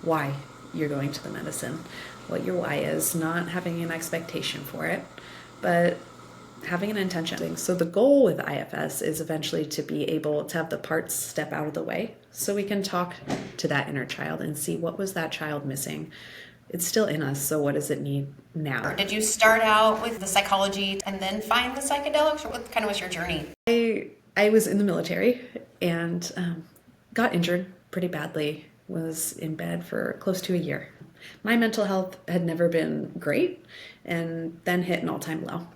why you're going to the medicine, what your why is, not having an expectation for it, but having an intention. So the goal with IFS is eventually to be able to have the parts step out of the way so we can talk to that inner child and see what was that child missing. It's still in us, so what does it need now? Did you start out with the psychology and then find the psychedelics, or what kind of was your journey? I was in the military and got injured pretty badly, was in bed for close to a year. My mental health had never been great and then hit an all-time low.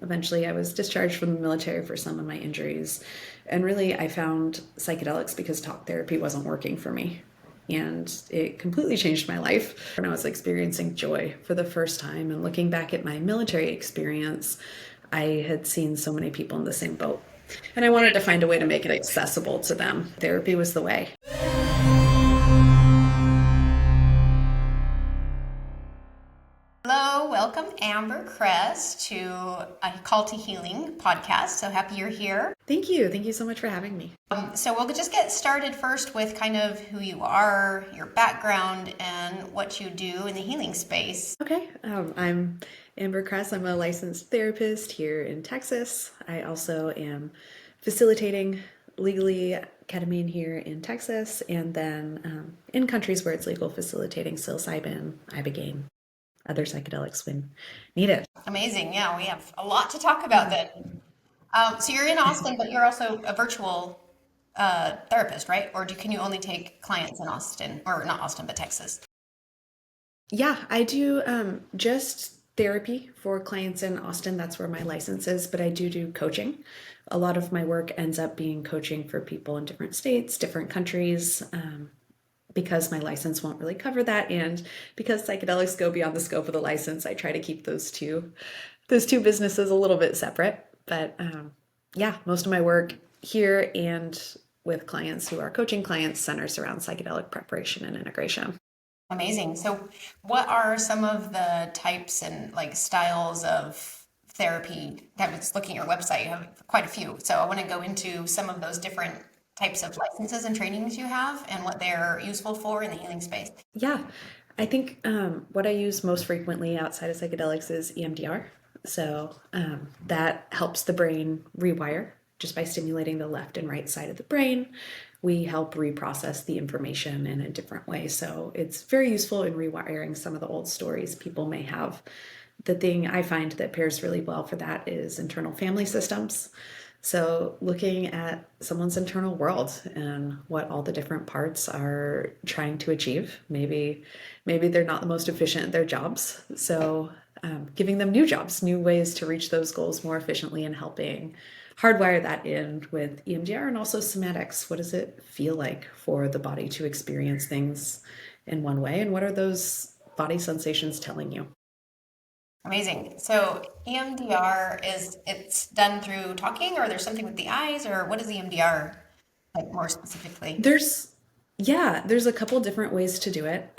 Eventually, I was discharged from the military for some of my injuries. And really, I found psychedelics because talk therapy wasn't working for me. And it completely changed my life. When I was experiencing joy for the first time and looking back at my military experience, I had seen so many people in the same boat. And I wanted to find a way to make it accessible to them. Therapy was the way. Hello, welcome Amber Cress to a Call to Healing podcast. So happy you're here. Thank you. Thank you so much for having me. So we'll just get started first with kind of who you are, your background, and what you do in the healing space. Okay. I'm Amber Cress. I'm a licensed therapist here in Texas. I also am facilitating legally ketamine here in Texas, and then in countries where it's legal, facilitating psilocybin, ibogaine, other psychedelics when needed. Amazing. Yeah, we have a lot to talk about then. So you're in Austin, but you're also a virtual therapist, right? Or can you only take clients in Austin, or not Austin, but Texas? Yeah, I do just therapy for clients in Austin. That's where my license is, but I do coaching. A lot of my work ends up being coaching for people in different states, different countries, because my license won't really cover that, and because psychedelics go beyond the scope of the license, I try to keep those two businesses a little bit separate. But yeah, most of my work here and with clients who are coaching clients centers around psychedelic preparation and integration. Amazing. So what are some of the types and like styles of therapy? I was looking at your website, you have quite a few. So I want to go into some of those different types of licenses and trainings you have and what they're useful for in the healing space. Yeah, I think what I use most frequently outside of psychedelics is EMDR. So that helps the brain rewire just by stimulating the left and right side of the brain. We help reprocess the information in a different way. So it's very useful in rewiring some of the old stories people may have. The thing I find that pairs really well for that is internal family systems. So looking at someone's internal world and what all the different parts are trying to achieve. Maybe they're not the most efficient at their jobs. So giving them new jobs, new ways to reach those goals more efficiently, and helping hardwire that in with EMDR and also somatics. What does it feel like for the body to experience things in one way? And what are those body sensations telling you? Amazing. So EMDR it's done through talking, or there's something with the eyes, or what is EMDR like more specifically? There's a couple different ways to do it.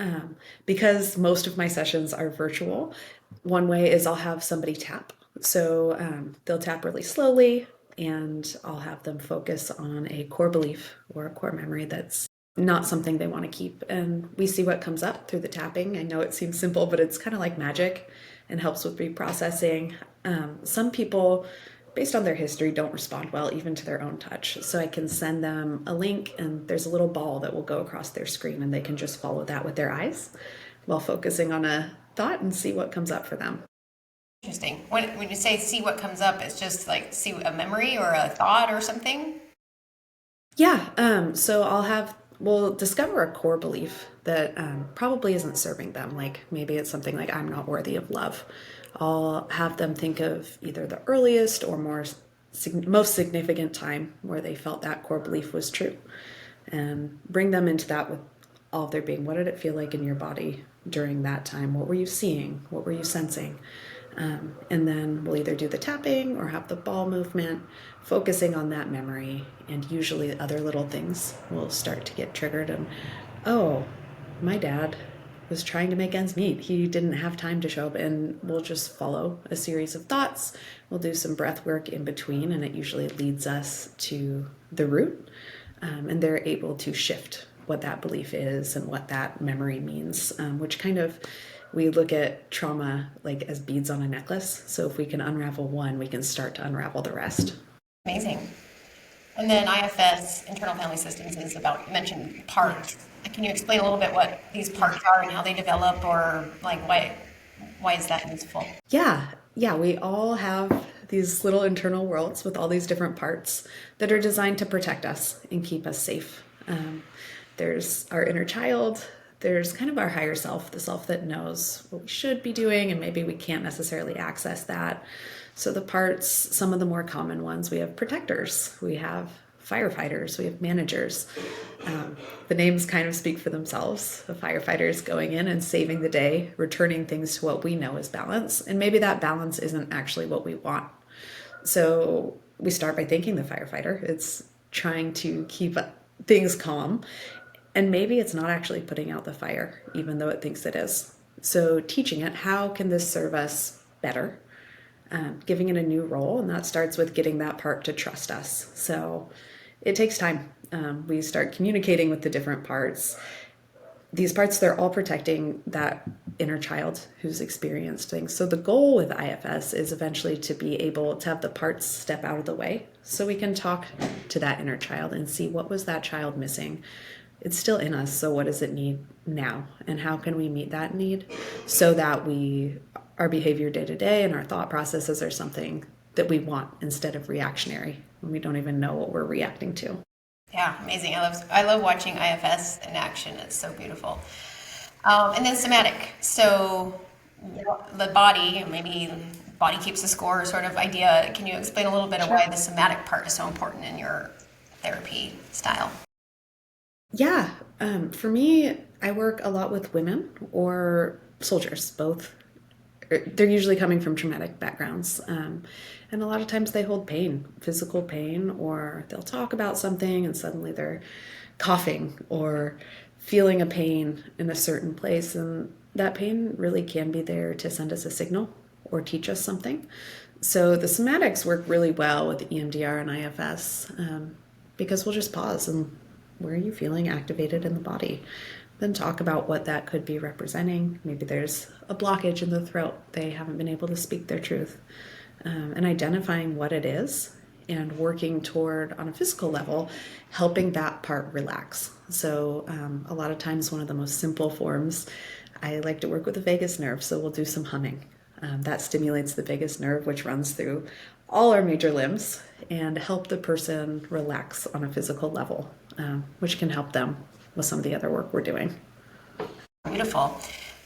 Because most of my sessions are virtual, one way is I'll have somebody tap. So they'll tap really slowly, and I'll have them focus on a core belief or a core memory that's not something they want to keep. And we see what comes up through the tapping. I know it seems simple, but it's kind of like magic and helps with reprocessing. Some people, based on their history, don't respond well even to their own touch. So I can send them a link, and there's a little ball that will go across their screen, and they can just follow that with their eyes while focusing on a thought and see what comes up for them. Interesting. When you say see what comes up, it's just like see a memory or a thought or something? Yeah, so we'll discover a core belief that probably isn't serving them. Like maybe it's something like, I'm not worthy of love. I'll have them think of either the earliest or most significant time where they felt that core belief was true, and bring them into that with all of their being. What did it feel like in your body during that time? What were you seeing? What were you sensing? And then we'll either do the tapping or have the ball movement, focusing on that memory, and usually other little things will start to get triggered. And, oh, my dad was trying to make ends meet. He didn't have time to show up, and we'll just follow a series of thoughts. We'll do some breath work in between, and it usually leads us to the root, and they're able to shift what that belief is and what that memory means, which kind of, we look at trauma like as beads on a necklace. So if we can unravel one, we can start to unravel the rest. Amazing. And then IFS, internal family systems, is about, you mentioned parts. Can you explain a little bit what these parts are and how they develop, or like why is that useful? Yeah, we all have these little internal worlds with all these different parts that are designed to protect us and keep us safe. There's our inner child, there's kind of our higher self, the self that knows what we should be doing, and maybe we can't necessarily access that. So the parts, some of the more common ones, we have protectors, we have firefighters, we have managers. The names kind of speak for themselves. A firefighter is going in and saving the day, returning things to what we know as balance. And maybe that balance isn't actually what we want. So we start by thanking the firefighter. It's trying to keep things calm. And maybe it's not actually putting out the fire, even though it thinks it is. So teaching it, how can this serve us better? Giving it a new role, and that starts with getting that part to trust us. So it takes time. We start communicating with the different parts. These parts, they're all protecting that inner child who's experienced things. So the goal with IFS is eventually to be able to have the parts step out of the way so we can talk to that inner child and see, what was that child missing? It's still in us, so what does it need now? And how can we meet that need so that our behavior day to day and our thought processes are something that we want instead of reactionary when we don't even know what we're reacting to. Yeah, amazing. I love watching IFS in action. It's so beautiful. And then somatic. So the body, maybe body keeps the score sort of idea. Can you explain a little bit of why the somatic part is so important in your therapy style? Yeah, for me, I work a lot with women or soldiers, both. They're usually coming from traumatic backgrounds. And a lot of times they hold pain, physical pain, or they'll talk about something and suddenly they're coughing or feeling a pain in a certain place. And that pain really can be there to send us a signal or teach us something. So the somatics work really well with EMDR and IFS, because we'll just pause and, where are you feeling activated in the body? Then talk about what that could be representing. Maybe there's a blockage in the throat. They haven't been able to speak their truth. And identifying what it is and working toward, on a physical level, helping that part relax. So a lot of times, one of the most simple forms, I like to work with the vagus nerve. So we'll do some humming. That stimulates the vagus nerve, which runs through all our major limbs, and help the person relax on a physical level, which can help them with some of the other work we're doing. Beautiful.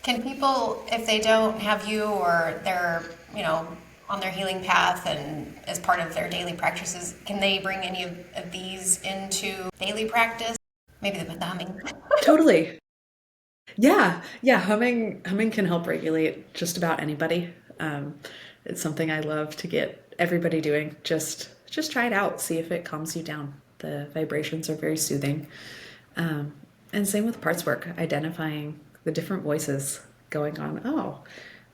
Can people, if they don't have you, or they're, on their healing path and as part of their daily practices, can they bring any of these into daily practice? Maybe the humming. Totally. Yeah. Humming can help regulate just about anybody. It's something I love to get everybody doing. Just try it out. See if it calms you down. The vibrations are very soothing. And same with parts work, identifying the different voices going on. Oh,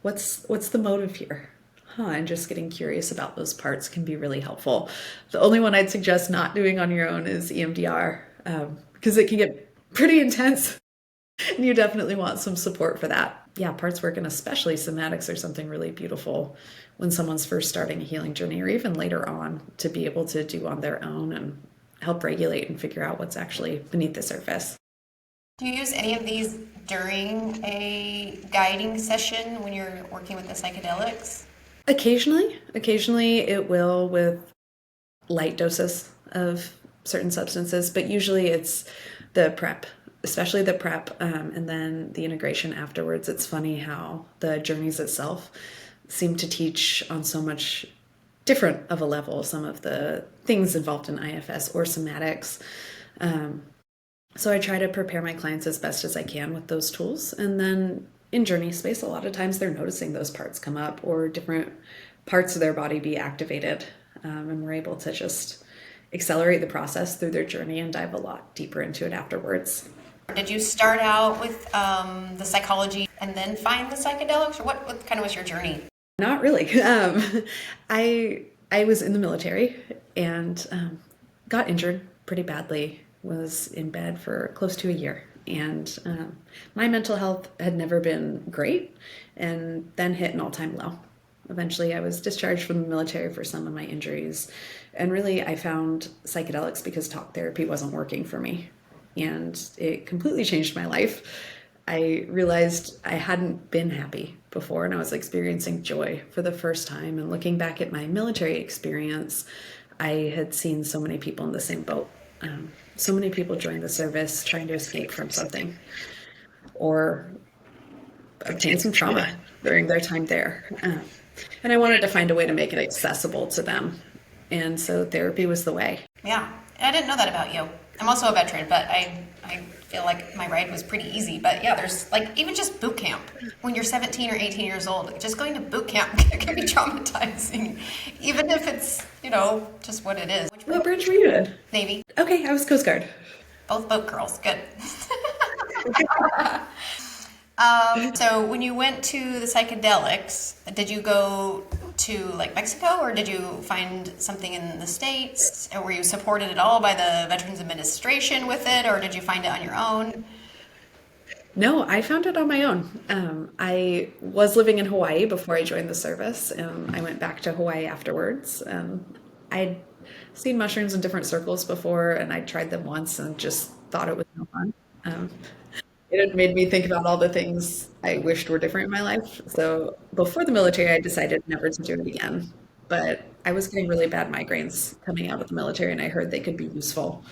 what's the motive here? And just getting curious about those parts can be really helpful. The only one I'd suggest not doing on your own is EMDR, because it can get pretty intense. And you definitely want some support for that. Yeah, parts work and especially somatics are something really beautiful when someone's first starting a healing journey, or even later on, to be able to do on their own and help regulate and figure out what's actually beneath the surface. Do you use any of these during a guiding session when you're working with the psychedelics? Occasionally it will, with light doses of certain substances, but usually it's the prep, especially the prep, and then the integration afterwards. It's funny how the journeys itself seem to teach on so much different of a level some of the things involved in IFS or somatics. So I try to prepare my clients as best as I can with those tools. And then in journey space, a lot of times they're noticing those parts come up or different parts of their body be activated. And we're able to just accelerate the process through their journey and dive a lot deeper into it afterwards. Did you start out with the psychology and then find the psychedelics, or what kind of was your journey? Not really. I was in the military and got injured pretty badly was in bed for close to a year. And my mental health had never been great and then hit an all time low. Eventually, I was discharged from the military for some of my injuries. And really, I found psychedelics because talk therapy wasn't working for me. And it completely changed my life. I realized I hadn't been happy before, and I was experiencing joy for the first time. And looking back at my military experience, I had seen so many people in the same boat. So many people join the service trying to escape from something or obtain some trauma during their time there. And I wanted to find a way to make it accessible to them. And so therapy was the way. Yeah, and I didn't know that about you. I'm also a veteran, but I feel like my ride was pretty easy. But yeah, there's like even just boot camp when you're 17 or 18 years old. Just going to boot camp can be traumatizing, even if it's just what it is. What branch were you in? Navy. Okay, I was Coast Guard. Both boat girls. Good. So when you went to the psychedelics, did you go to like Mexico or did you find something in the States? Or were you supported at all by the Veterans Administration with it, or did you find it on your own? No, I found it on my own. I was living in Hawaii before I joined the service, and I went back to Hawaii afterwards. I'd seen mushrooms in different circles before, and I tried them once and just thought it was no fun. Um, it had made me think about all the things I wished were different in my life. So before the military, I decided never to do it again. But I was getting really bad migraines coming out of the military, and I heard they could be useful.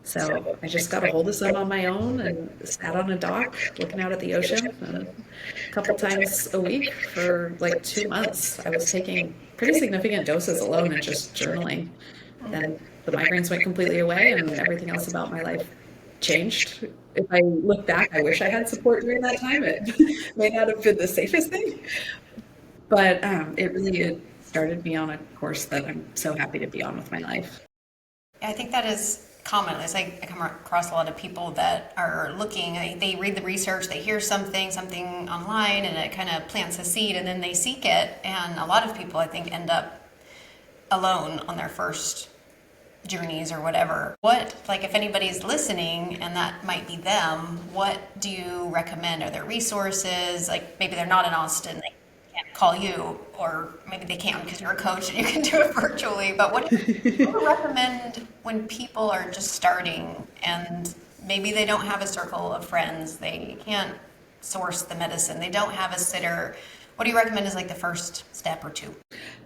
So I just got a hold of some on my own and sat on a dock looking out at the ocean. And a couple times a week for like 2 months, I was taking pretty significant doses alone and just journaling. Then the migraines went completely away and everything else about my life changed. If I look back, I wish I had support during that time. It may not have been the safest thing, but it started me on a course that I'm so happy to be on with my life. I think that is common. It's like I come across a lot of people that are looking, they read the research, they hear something online, and it kind of plants a seed, and then they seek it. And a lot of people, I think, end up alone on their first journeys or whatever. If anybody's listening and that might be them, what do you recommend? Are there resources? Like maybe they're not in Austin, they can't call you, or maybe they can because you're a coach and you can do it virtually. But what do you recommend when people are just starting and maybe they don't have a circle of friends, they can't source the medicine, they don't have a sitter? What do you recommend is like the first step or two?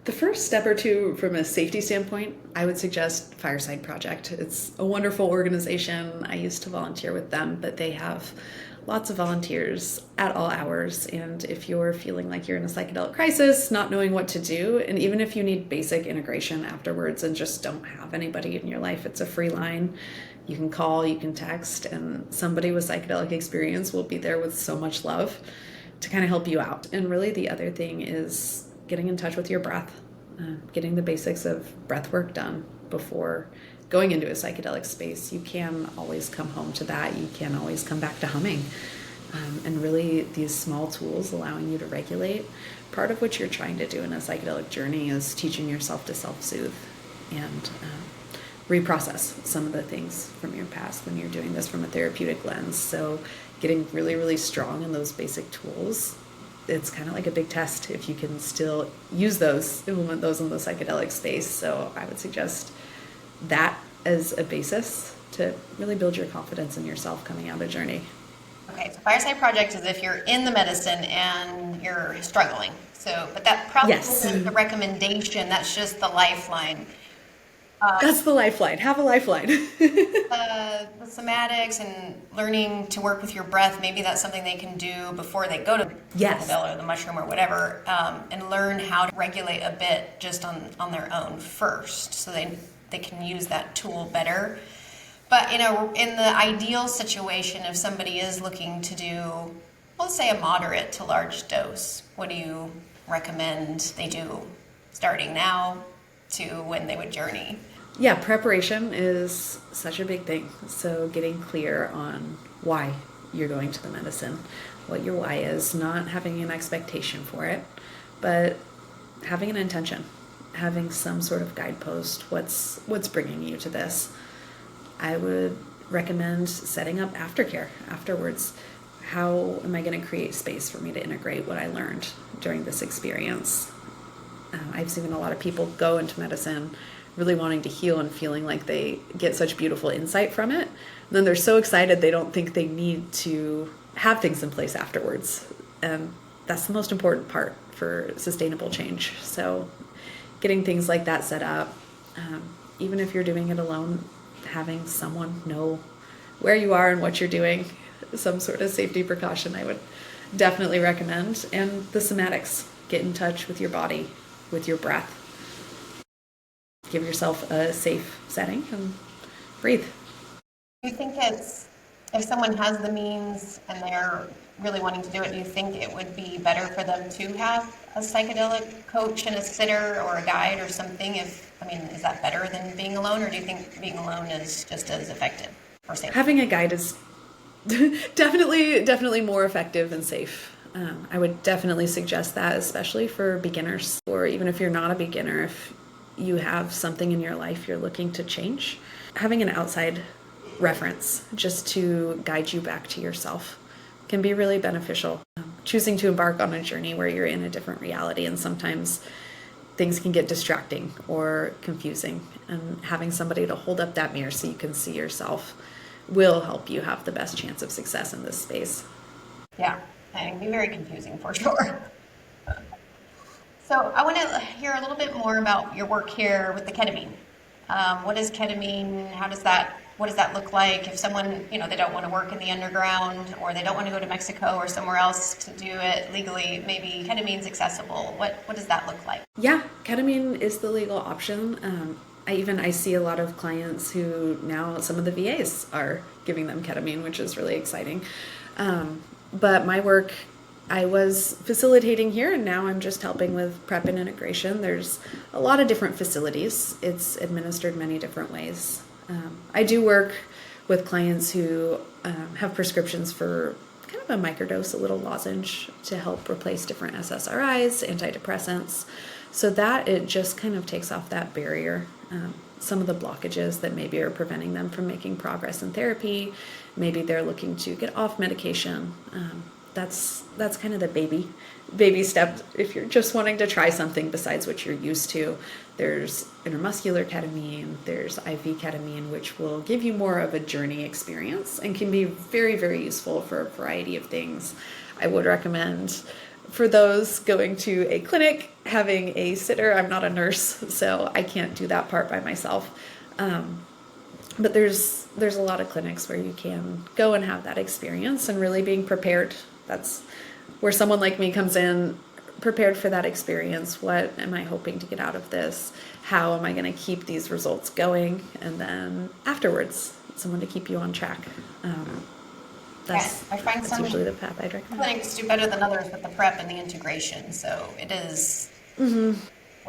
The first step or two from a safety standpoint, I would suggest Fireside Project. It's a wonderful organization. I used to volunteer with them, but they have lots of volunteers at all hours. And if you're feeling like you're in a psychedelic crisis, not knowing what to do, and even if you need basic integration afterwards and just don't have anybody in your life, it's a free line. You can call, you can text, and somebody with psychedelic experience will be there with so much love to kind of help you out. And really the other thing is getting in touch with your breath, getting the basics of breath work done before going into a psychedelic space. You can always come home to that. You can always come back to humming. And really these small tools allowing you to regulate. Part of what you're trying to do in a psychedelic journey is teaching yourself to self-soothe and reprocess some of the things from your past when you're doing this from a therapeutic lens. So getting really, really strong in those basic tools, it's kind of like a big test if you can still use those, implement those in the psychedelic space. So I would suggest that as a basis to really build your confidence in yourself coming out a journey. Okay, so Fireside Project is if you're in the medicine and you're struggling. So, but that probably Yes. isn't the recommendation, that's just the lifeline. That's the lifeline. Have a lifeline. The somatics and learning to work with your breath, maybe that's something they can do before they go to Yes. the or the mushroom or whatever, and learn how to regulate a bit just on their own first, so they can use that tool better. But in the ideal situation, if somebody is looking to do, let's say, a moderate to large dose, what do you recommend they do starting now to when they would journey? Yeah, preparation is such a big thing. So getting clear on why you're going to the medicine, what your why is, not having an expectation for it, but having an intention, having some sort of guidepost. What's bringing you to this? I would recommend setting up aftercare afterwards. How am I going to create space for me to integrate what I learned during this experience? I've seen a lot of people go into medicine really wanting to heal and feeling like they get such beautiful insight from it. And then they're so excited they don't think they need to have things in place afterwards. And that's the most important part for sustainable change. So getting things like that set up, even if you're doing it alone, having someone know where you are and what you're doing, some sort of safety precaution I would definitely recommend. And the somatics, get in touch with your body, with your breath. Give yourself a safe setting and breathe. Do you think it's, if someone has the means and they're really wanting to do it, do you think it would be better for them to have a psychedelic coach and a sitter or a guide or something? Is that better than being alone, or do you think being alone is just as effective or safe? Having a guide is definitely more effective and safe. I would definitely suggest that, especially for beginners, or even if you're not a beginner, if you have something in your life you're looking to change, having an outside reference just to guide you back to yourself can be really beneficial. Choosing to embark on a journey where you're in a different reality, and sometimes things can get distracting or confusing, and having somebody to hold up that mirror so you can see yourself will help you have the best chance of success in this space. Yeah, it can be very confusing for sure. So I want to hear a little bit more about your work here with the ketamine. What is ketamine? What does that look like if someone, they don't want to work in the underground, or they don't want to go to Mexico or somewhere else to do it legally? Maybe ketamine's accessible. What does that look like? Yeah, ketamine is the legal option. I see a lot of clients who now some of the VAs are giving them ketamine, which is really exciting. But my work, I was facilitating here, and now I'm just helping with prep and integration. There's a lot of different facilities. It's administered many different ways. I do work with clients who have prescriptions for kind of a microdose, a little lozenge to help replace different SSRIs, antidepressants. So that it just kind of takes off that barrier. Some of the blockages that maybe are preventing them from making progress in therapy. Maybe they're looking to get off medication. That's kind of the baby step if you're just wanting to try something besides what you're used to. There's intramuscular ketamine, there's IV ketamine, which will give you more of a journey experience and can be very, very useful for a variety of things. I would recommend for those going to a clinic, having a sitter. I'm not a nurse, so I can't do that part by myself. But there's a lot of clinics where you can go and have that experience, and really being prepared. That's where someone like me comes in, prepared for that experience. What am I hoping to get out of this? How am I going to keep these results going? And then afterwards, someone to keep you on track. I find that's some usually the path I'd recommend. clinics do better than others with the prep and the integration. So it is, when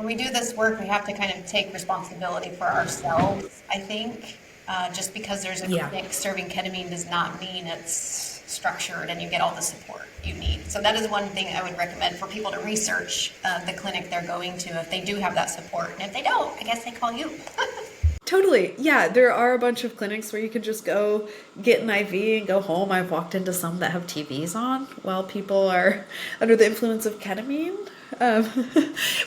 we do this work, we have to kind of take responsibility for ourselves, I think. Just because there's a clinic serving ketamine does not mean it's structured and you get all the support you need. So that is one thing I would recommend for people to research the clinic they're going to if they do have that support. And if they don't, I guess they call you. Totally. Yeah, there are a bunch of clinics where you can just go get an IV and go home. I've walked into some that have TVs on while people are under the influence of ketamine,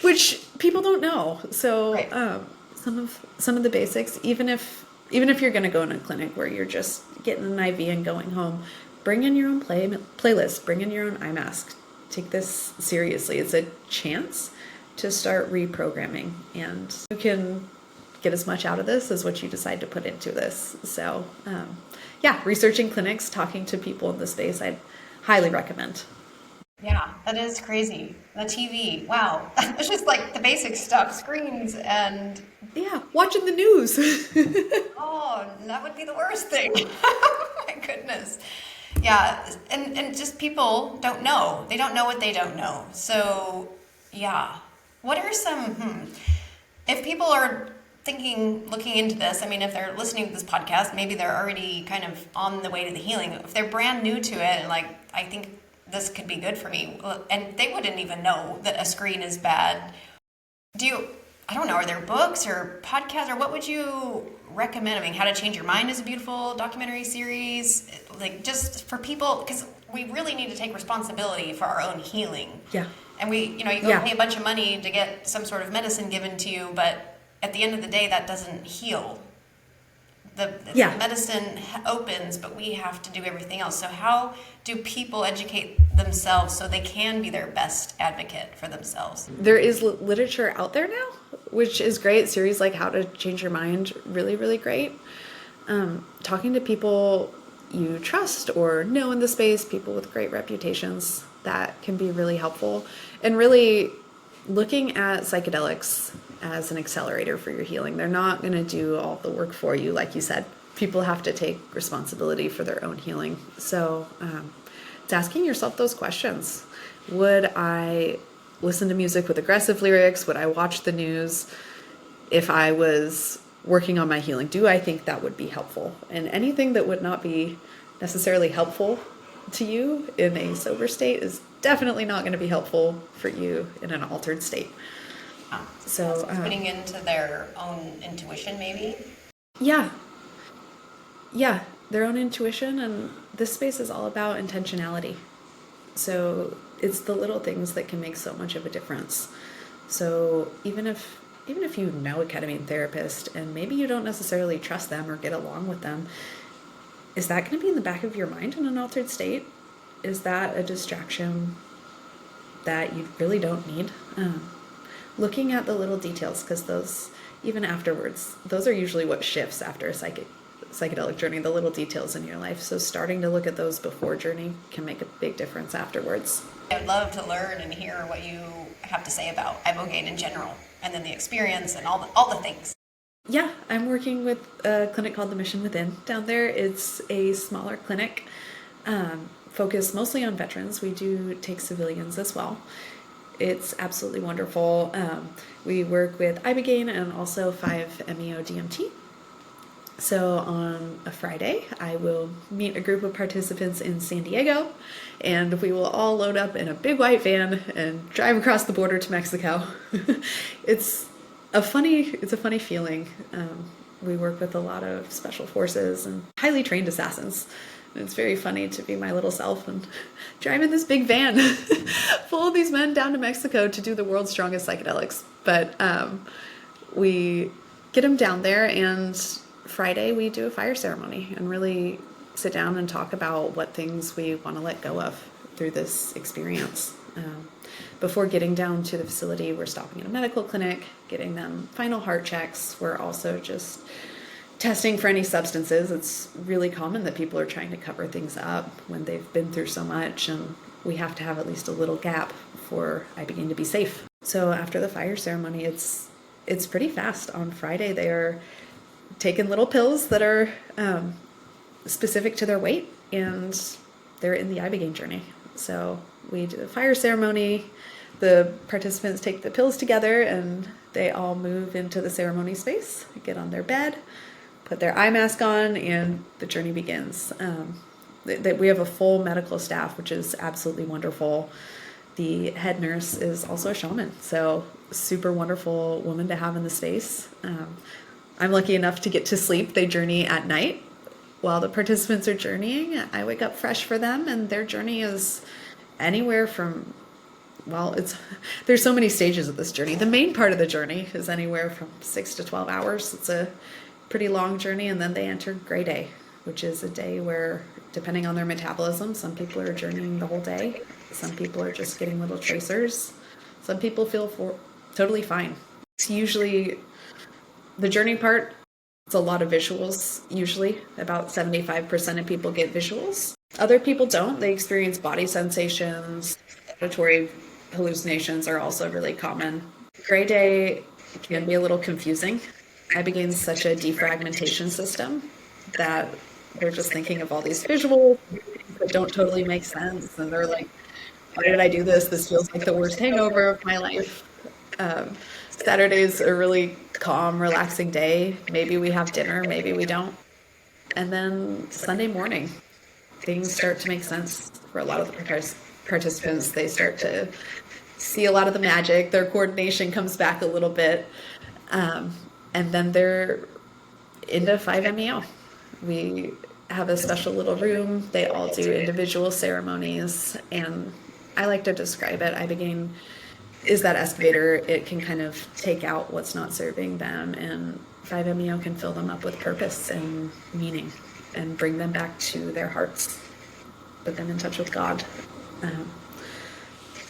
which people don't know. So Right. Some of the basics, even if you're going to go in a clinic where you're just getting an IV and going home, bring in your own playlist, bring in your own eye mask. Take this seriously. It's a chance to start reprogramming, and you can get as much out of this as what you decide to put into this. So, researching clinics, talking to people in the space, I'd highly recommend. Yeah, that is crazy. The TV, wow. It's just like the basic stuff, screens and Yeah, watching the news. oh, that would be the worst thing. My goodness. Yeah, and just people don't know. They don't know what they don't know. So, yeah. What are some, if people are looking into this, if they're listening to this podcast, maybe they're already kind of on the way to the healing. If they're brand new to it and I think this could be good for me, and they wouldn't even know that a screen is bad. I don't know, are there books or podcasts, or what would you recommend? I mean, How to Change Your Mind is a beautiful documentary series. Like, just for people, because we really need to take responsibility for our own healing. Yeah. And you go Yeah. pay a bunch of money to get some sort of medicine given to you, but at the end of the day, that doesn't heal. The Yeah. medicine opens, but we have to do everything else. So how do people educate themselves so they can be their best advocate for themselves? There is literature out there now, which is great. Series like How to Change Your Mind, really, really great. Talking to people you trust or know in the space, people with great reputations, that can be really helpful. And really looking at psychedelics as an accelerator for your healing. They're not going to do all the work for you, like you said. People have to take responsibility for their own healing. So it's asking yourself those questions. Would I listen to music with aggressive lyrics? Would I watch the news if I was working on my healing? Do I think that would be helpful? And anything that would not be necessarily helpful to you in a sober state is definitely not going to be helpful for you in an altered state. So Putting into their own intuition, maybe? yeah, their own intuition. And this space is all about intentionality. So it's the little things that can make so much of a difference. So even if you know a ketamine therapist and maybe you don't necessarily trust them or get along with them, is that going to be in the back of your mind in an altered state? Is that a distraction that you really don't need? Looking at the little details, because those, even afterwards, those are usually what shifts after a psychedelic journey, the little details in your life. So starting to look at those before journey can make a big difference afterwards. I would love to learn and hear what you have to say about ibogaine in general, and then the experience and all the things. Yeah, I'm working with a clinic called The Mission Within down there. It's a smaller clinic, focused mostly on veterans. We do take civilians as well. It's absolutely wonderful. We work with ibogaine and also 5-MeO-DMT. So on a Friday, I will meet a group of participants in San Diego, and we will all load up in a big white van and drive across the border to Mexico. It's a funny feeling. We work with a lot of special forces and highly trained assassins. And it's very funny to be my little self and drive in this big van full of these men down to Mexico to do the world's strongest psychedelics. But we get them down there, and Friday we do a fire ceremony and really sit down and talk about what things we want to let go of through this experience. Before getting down to the facility, we're stopping at a medical clinic, getting them final heart checks. We're also just testing for any substances. It's really common that people are trying to cover things up when they've been through so much, and we have to have at least a little gap for ibogaine to be safe. So after the fire ceremony, it's pretty fast. On Friday, they are taking little pills that are specific to their weight, and they're in the ibogaine journey. So we do the fire ceremony, the participants take the pills together, and they all move into the ceremony space, get on their bed, put their eye mask on, and the journey begins. We have a full medical staff, which is absolutely wonderful. The head nurse is also a shaman, so super wonderful woman to have in the space. I'm lucky enough to get to sleep. They journey at night. While the participants are journeying, I wake up fresh for them, and their journey is anywhere from, there's so many stages of this journey. The main part of the journey is anywhere from 6 to 12 hours. It's a pretty long journey, and then they enter gray day, which is a day where, depending on their metabolism, some people are journeying the whole day. Some people are just getting little tracers. Some people feel totally fine. It's usually the journey part. It's a lot of visuals, usually. About 75% of people get visuals. Other people don't. They experience body sensations. Auditory hallucinations are also really common. Gray day can be a little confusing. Ibogaine's such a defragmentation system that they're just thinking of all these visuals that don't totally make sense. And they're like, why did I do this? This feels like the worst hangover of my life. Saturday's a really calm, relaxing day. Maybe we have dinner, maybe we don't. And then Sunday morning, things start to make sense for a lot of the participants. They start to see a lot of the magic. Their coordination comes back a little bit. And then they're into 5-MeO. We have a special little room. They all do individual ceremonies, and I like to describe it. Ibogaine is that excavator. It can kind of take out what's not serving them, and 5-MeO can fill them up with purpose and meaning and bring them back to their hearts, put them in touch with God. Um,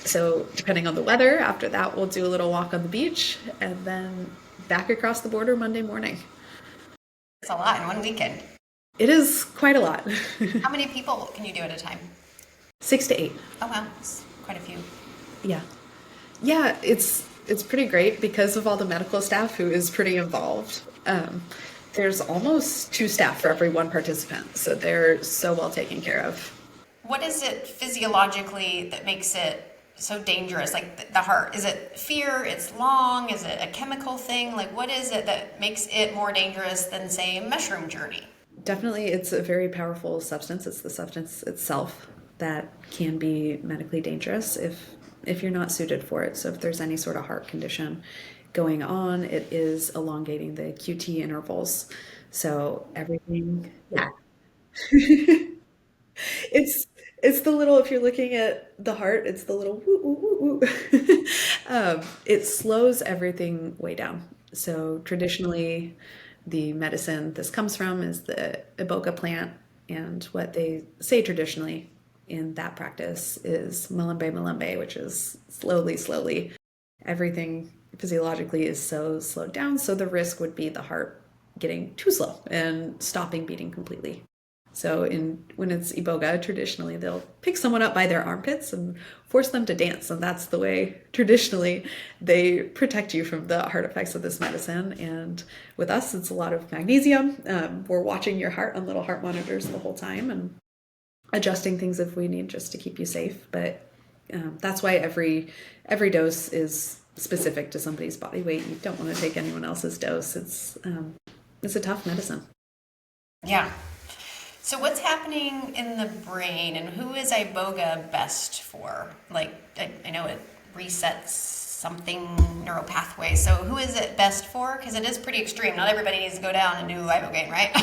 so, depending on the weather, after that, we'll do a little walk on the beach and then back across the border Monday morning. It's a lot in one weekend. It is quite a lot. How many people can you do at a time? 6 to 8. Oh wow, it's quite a few. Yeah. Yeah, it's pretty great because of all the medical staff who is pretty involved. There's almost 2 staff for every 1 participant, so they're so well taken care of. What is it physiologically that makes it so dangerous? Like the heart, is it fear? It's long? Is it a chemical thing? Like what is it that makes it more dangerous than say a mushroom journey? Definitely, it's a very powerful substance. It's the substance itself that can be medically dangerous if you're not suited for it. So if there's any sort of heart condition going on, it is elongating the QT intervals. So everything, yeah. It's the little, if you're looking at the heart, it's the little woo woo woo woo. It slows everything way down. So traditionally, the medicine this comes from is the iboga plant, and what they say traditionally in that practice is malambe malambe, which is slowly, slowly. Everything physiologically is so slowed down, so the risk would be the heart getting too slow and stopping beating completely. So when it's iboga, traditionally they'll pick someone up by their armpits and force them to dance, and that's the way traditionally they protect you from the heart effects of this medicine. And with us, it's a lot of magnesium. We're watching your heart on little heart monitors the whole time and adjusting things if we need just to keep you safe. But that's why every dose is specific to somebody's body weight. You don't want to take anyone else's dose. It's a tough medicine. Yeah. So what's happening in the brain and who is iboga best for? Like I know it resets something neural pathway. So who is it best for? Because it is pretty extreme. Not everybody needs to go down and do ibogaine, right?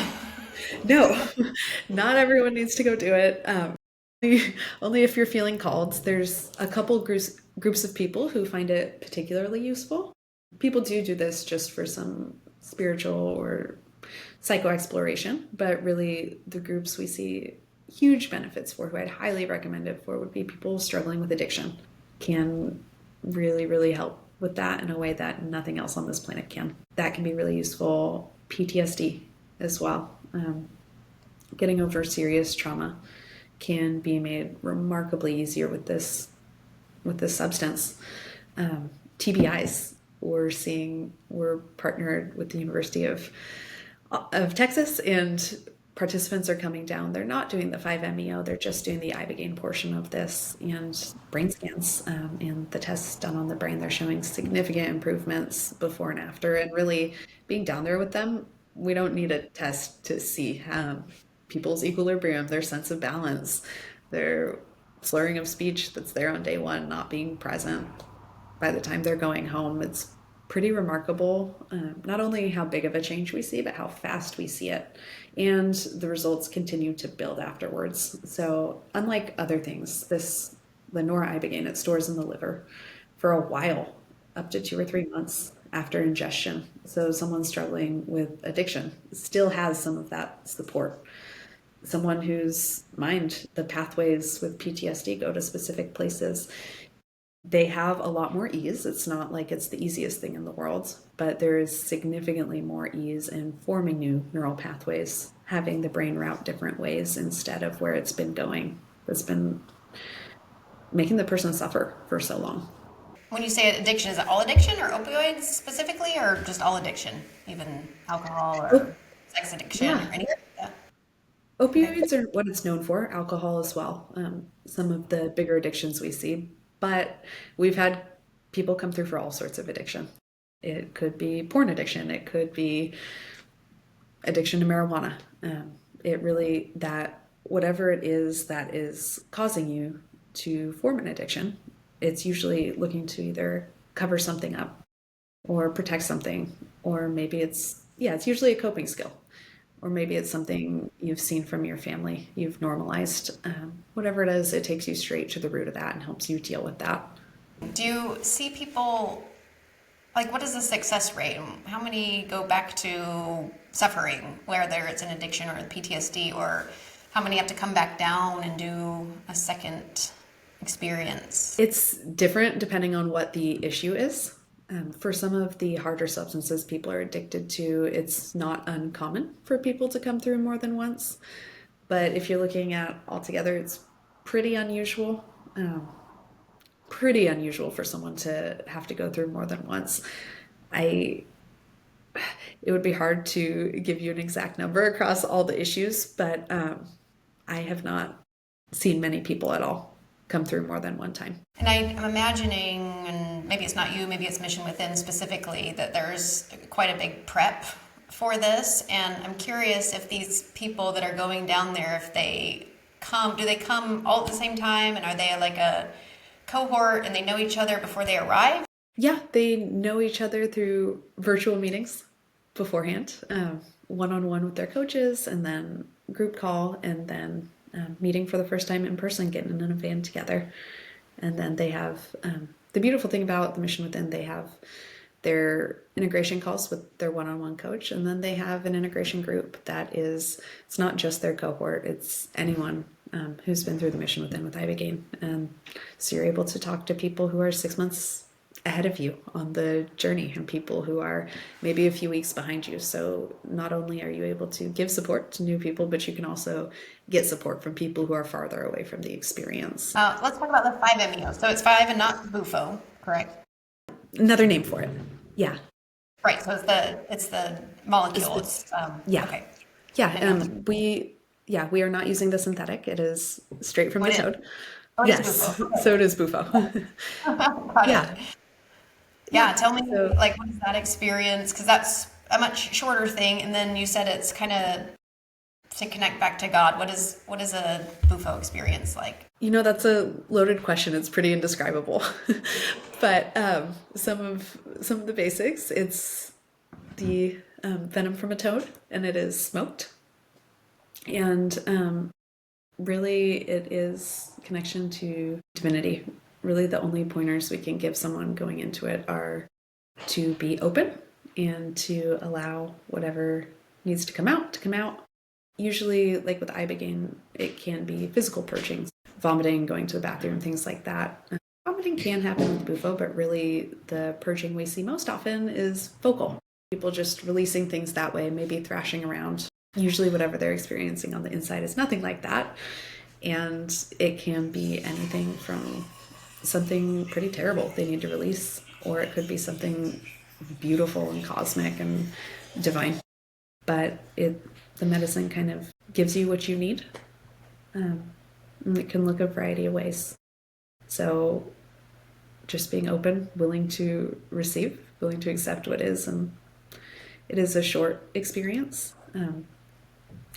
No, not everyone needs to go do it. Only if you're feeling called. There's a couple groups of people who find it particularly useful. People do this just for some spiritual or psychoexploration, but really the groups we see huge benefits for, who I'd highly recommend it for, would be people struggling with addiction. Can really, really help with that in a way that nothing else on this planet can. That can be really useful. PTSD as well. Getting over serious trauma can be made remarkably easier with this substance. TBIs, we're partnered with the University of Texas, and participants are coming down. They're not doing the 5-MeO, they're just doing the ibogaine portion of this, and brain scans and the tests done on the brain. They're showing significant improvements before and after, and really being down there with them, we don't need a test to see people's equilibrium, their sense of balance, their slurring of speech that's there on day one not being present by the time they're going home. It's pretty remarkable, not only how big of a change we see, but how fast we see it. And the results continue to build afterwards. So unlike other things, the noribogaine, it stores in the liver for a while, up to 2 or 3 months after ingestion. So someone struggling with addiction still has some of that support. Someone whose mind, the pathways with PTSD go to specific places, they have a lot more ease. It's not like it's the easiest thing in the world, but there is significantly more ease in forming new neural pathways, having the brain route different ways instead of where it's been going. It's been making the person suffer for so long. When you say addiction, is it all addiction or opioids specifically, or just all addiction, even alcohol or sex addiction or Yeah. anything like that? Okay. Opioids are what it's known for, alcohol as well, some of the bigger addictions we see. But we've had people come through for all sorts of addiction. It could be porn addiction, it could be addiction to marijuana. It really, that whatever it is that is causing you to form an addiction, it's usually looking to either cover something up or protect something or maybe it's, yeah, it's usually a coping skill. Or maybe it's something you've seen from your family, you've normalized. Whatever it is, it takes you straight to the root of that and helps you deal with that. Do you see people, like, what is the success rate? How many go back to suffering, whether it's an addiction or PTSD, or how many have to come back down and do a second experience? It's different depending on what the issue is. For some of the harder substances people are addicted to, it's not uncommon for people to come through more than once. But if you're looking at altogether, it's pretty unusual. Pretty unusual for someone to have to go through more than once. I it would be hard to give you an exact number across all the issues, but I have not seen many people at all come through more than one time. And I'm imagining, and maybe it's not you, maybe it's Mission Within specifically, that there's quite a big prep for this. And I'm curious if these people that are going down there, if they come, do they come all at the same time? And are they like a cohort and they know each other before they arrive? Yeah, they know each other through virtual meetings beforehand, one on one with their coaches, and then group call, and then meeting for the first time in person, getting in a van together. And then they have the beautiful thing about the Mission Within, they have their integration calls with their one on one coach, and then they have an integration group that is, it's not just their cohort, it's anyone who's been through the Mission Within with Ibogaine. And so you're able to talk to people who are 6 months ahead of you on the journey and people who are maybe a few weeks behind you. So not only are you able to give support to new people, but you can also get support from people who are farther away from the experience. Let's talk about the 5-MeO. So it's 5 and not bufo, correct? Another name for it. Yeah. Right. So it's the molecule. Yeah. Okay. Yeah. We are not using the synthetic. It is straight from Oh, the it is. toad. Oh, it is Yes. bufo. Okay. So it is bufo. Got Yeah. it. Yeah, Yeah. tell me, So like, what is that experience? Because that's a much shorter thing, and then you said it's kind of to connect back to God. What is a bufo experience like? that's a loaded question. It's pretty indescribable. But some of the basics, it's the venom from a toad, and it is smoked. And really, it is connection to divinity. Really, the only pointers we can give someone going into it are to be open and to allow whatever needs to come out to come out. Usually, like with Ibogaine, it can be physical purging, vomiting, going to the bathroom, things like that. Vomiting can happen with bufo, but really the purging we see most often is vocal. People just releasing things that way, maybe thrashing around. Usually whatever they're experiencing on the inside is nothing like that. And it can be anything from something pretty terrible they need to release, or it could be something beautiful and cosmic and divine. But the medicine kind of gives you what you need. And it can look a variety of ways. So just being open, willing to receive, willing to accept what is, and it is a short experience.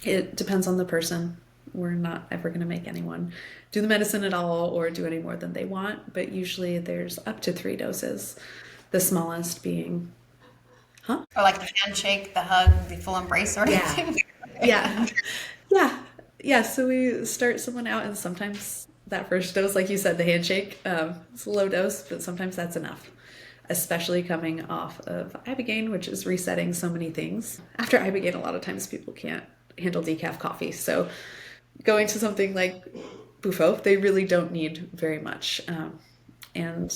It depends on the person. We're not ever going to make anyone do the medicine at all or do any more than they want, but usually there's up to 3 doses, the smallest being, huh? Or like the handshake, the hug, the full embrace sort of Yeah, thing? yeah, yeah, yeah. So we start someone out, and sometimes that first dose, like you said, the handshake, it's a low dose, but sometimes that's enough, especially coming off of Ibogaine, which is resetting so many things. After Ibogaine, a lot of times people can't handle decaf coffee. So going to something like Bufo, they really don't need very much. And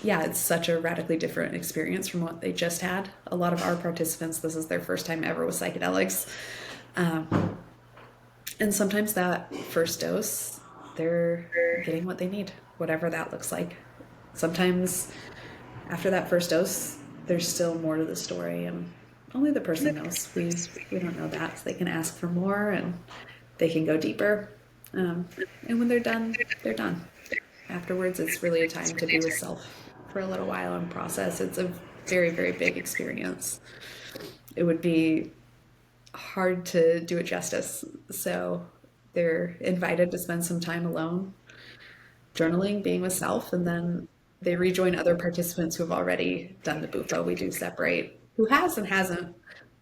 yeah, it's such a radically different experience from what they just had. A lot of our participants, this is their first time ever with psychedelics. And sometimes that first dose, they're getting what they need, whatever that looks like. Sometimes after that first dose, there's still more to the story, and only the person knows. We don't know that. So they can ask for more, and they can go deeper. And when they're done, they're done. Afterwards, it's really a time to be with self for a little while and process. It's a very, very big experience. It would be hard to do it justice. So they're invited to spend some time alone, journaling, being with self, and then they rejoin other participants who have already done the bufo. We do separate who has and hasn't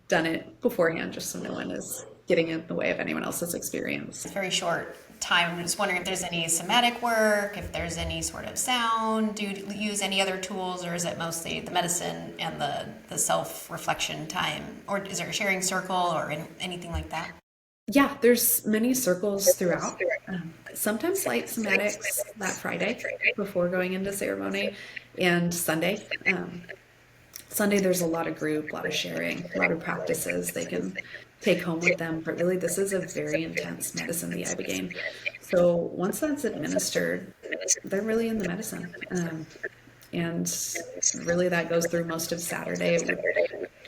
done it beforehand, just so no one is getting in the way of anyone else's experience. Very short time. I'm just wondering if there's any somatic work, if there's any sort of sound. Do you use any other tools, or is it mostly the medicine and the self-reflection time? Or is there a sharing circle or anything like that? Yeah, there's many circles throughout. Sometimes light somatics that Friday before going into ceremony, and Sunday. Sunday, there's a lot of group, a lot of sharing, a lot of practices they can take home with them. But really, this is a very intense medicine, the Ibogaine. So once that's administered, they're really in the medicine. And really, that goes through most of Saturday.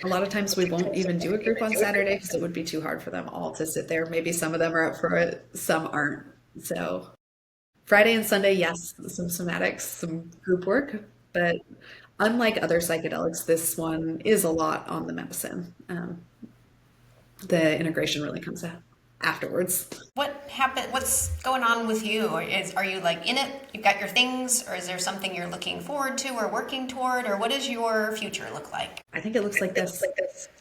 A lot of times, we won't even do a group on Saturday because it would be too hard for them all to sit there. Maybe some of them are up for it, some aren't. So Friday and Sunday, yes, some somatics, some group work, but unlike other psychedelics, this one is a lot on the medicine. The integration really comes out afterwards. What happened? What's going on with you? Or are you like in it? You've got your things, or is there something you're looking forward to or working toward, or what does your future look like? I think it looks like this.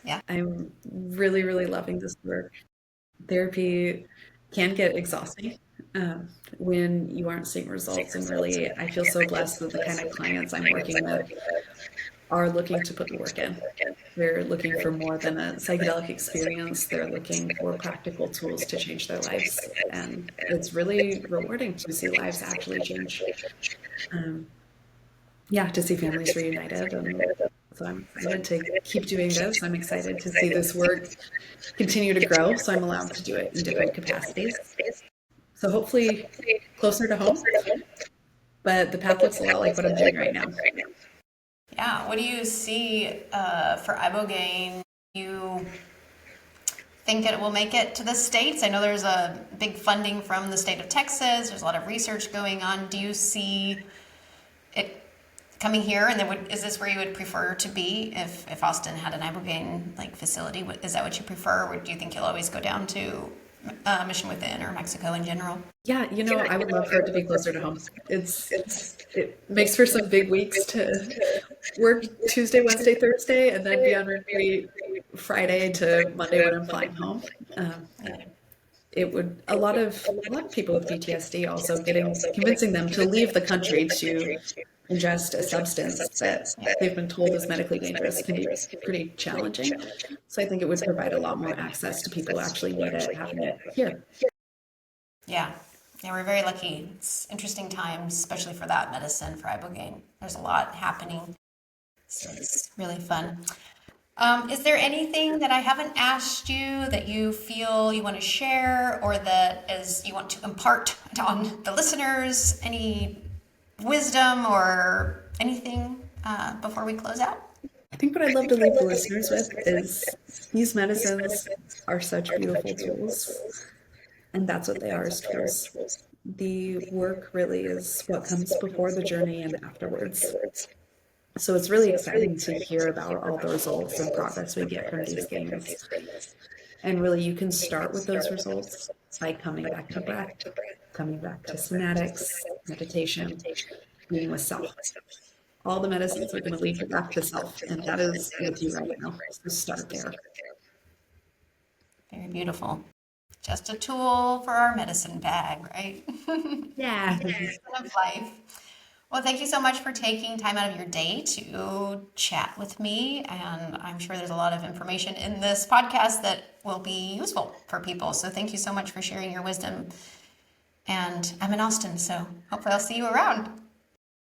Yeah. I'm really, really loving this work. Therapy can get exhausting when you aren't seeing results, and really, I feel so blessed that the kind of clients I'm working with are looking to put the work in. They're looking for more than a psychedelic experience. They're looking for practical tools to change their lives. And it's really rewarding to see lives actually change. Yeah, to see families reunited. And so I'm excited to keep doing this. I'm excited to see this work continue to grow. So I'm allowed to do it in different capacities. So hopefully closer to home. But the path looks a lot like what I'm doing right now. Yeah. What do you see for ibogaine? You think it will make it to the States? I know there's a big funding from the state of Texas. There's a lot of research going on. Do you see it coming here? And then is this where you would prefer to be if Austin had an ibogaine like facility? Is that what you prefer, or do you think you'll always go down to Mission Within or Mexico in general? Yeah, I would love for it to be closer to home. It makes for some big weeks to work Tuesday, Wednesday, Thursday, and then be on retreat Friday to Monday when I'm flying home. Um, it would a lot of people with PTSD also convincing them to leave the country to ingest a substance that they've been told is medically dangerous can be pretty challenging. So I think it would provide a lot more access to people who actually need it, having it here. Yeah. Yeah, we're very lucky. It's interesting times, especially for that medicine, for ibogaine. There's a lot happening. So it's really fun. Is there anything that I haven't asked you that you feel you want to share, or that is you want to impart on the listeners? Any wisdom or anything before we close out? I think what I'd love to leave the listeners with is these medicines are such beautiful tools, and that's what they are, as tools. The work really is what comes before the journey and afterwards. So it's really exciting to hear about all the results and progress we get from these things. And really, you can start with those results by coming back to breath, coming back to somatics, meditation, being with self. All the medicines are going to lead you back to self, and that is with you right now. So start there. Very beautiful. Just a tool for our medicine bag, right? Yeah. Of life. Well, thank you so much for taking time out of your day to chat with me. And I'm sure there's a lot of information in this podcast that will be useful for people. So thank you so much for sharing your wisdom. And I'm in Austin, so hopefully I'll see you around.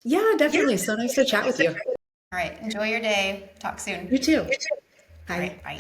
Yeah, definitely. So nice to chat with you. All right. Enjoy your day. Talk soon. You too. All Bye. right. Bye.